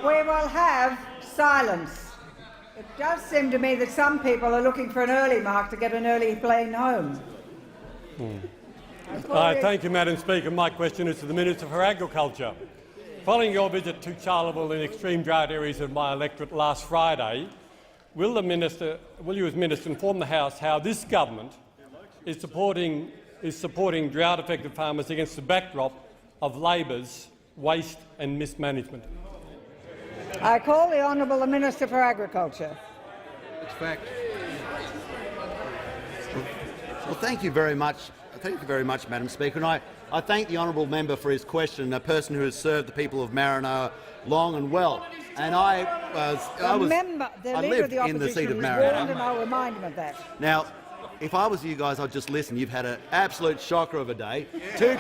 We will have silence. It does seem to me that some people are looking for an early mark to get an early plane home. Thank you, Madam Speaker. My question is to the Minister for Agriculture. Following your visit to Charleville in extreme drought areas of my electorate last Friday, will you as Minister inform the House how this government is supporting drought-affected farmers against the backdrop of Labor's waste and mismanagement? I call the Honourable Minister for Agriculture. It's fact. Well, thank you very much. Thank you very much, Madam Speaker. And I thank the honourable member for his question, a person who has served the people of Maranoa long and well. And I lived in the seat of Maranoa. And I'll remind him of that. Now, if I was you guys, I'd just listen. You've had an absolute shocker of a day. Two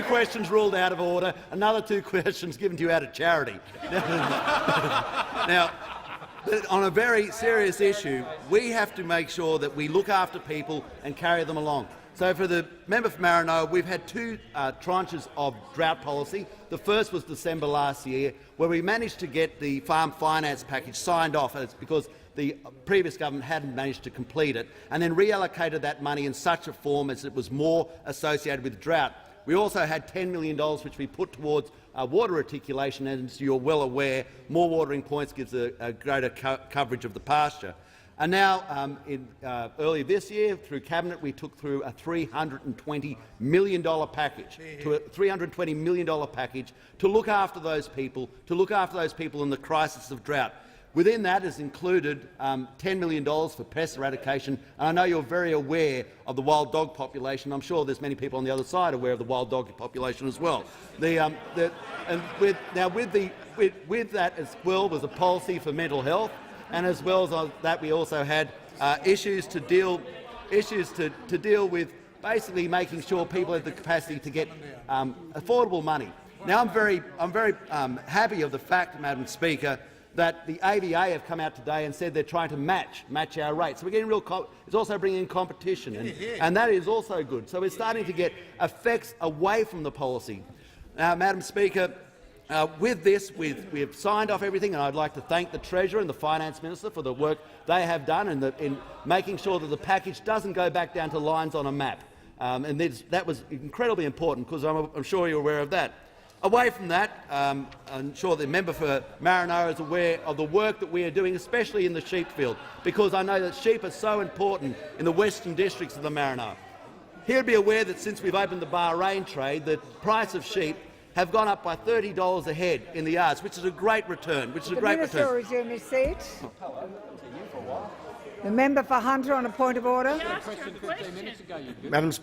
questions ruled out of order, another 2 questions given to you out of charity. Now, on a very serious issue, we have to make sure that we look after people and carry them along. So for the member for Maranoa, we've had 2 tranches of drought policy. The first was December last year, where we managed to get the farm finance package signed off, and it's because the previous government hadn't managed to complete it, and then reallocated that money in such a form as it was more associated with drought. We also had $10 million which we put towards water reticulation, and as you're well aware, more watering points gives a greater coverage of the pasture. And now, earlier this year, through Cabinet, we took through a $320 million package, to look after those people, in the crisis of drought. Within that is included $10 million for pest eradication, and I know you're very aware of the wild dog population. I'm sure there's many people on the other side aware of the wild dog population as well. With that as well was a policy for mental health, and as well as that we also had issues to deal with, basically making sure people have the capacity to get affordable money. Now I'm very happy of the fact, Madam Speaker, that the AVA have come out today and said they're trying to match our rates. So we're getting it's also bringing in competition, and that is also good. So we're starting to get effects away from the policy. Now, Madam Speaker, with this, we have signed off everything, and I'd like to thank the Treasurer and the Finance Minister for the work they have done in making sure that the package doesn't go back down to lines on a map. And that was incredibly important, because I'm sure you're aware of that. Away from that, I'm sure the member for Maranoa is aware of the work that we are doing, especially in the sheep field, because I know that sheep are so important in the western districts of the Maranoa. He'll be aware that since we've opened the Bahrain trade, the price of sheep have gone up by $30 a head in the yards, which is a great return. The Minister will resume his seat. The member for Hunter on a point of order. Madam Speaker.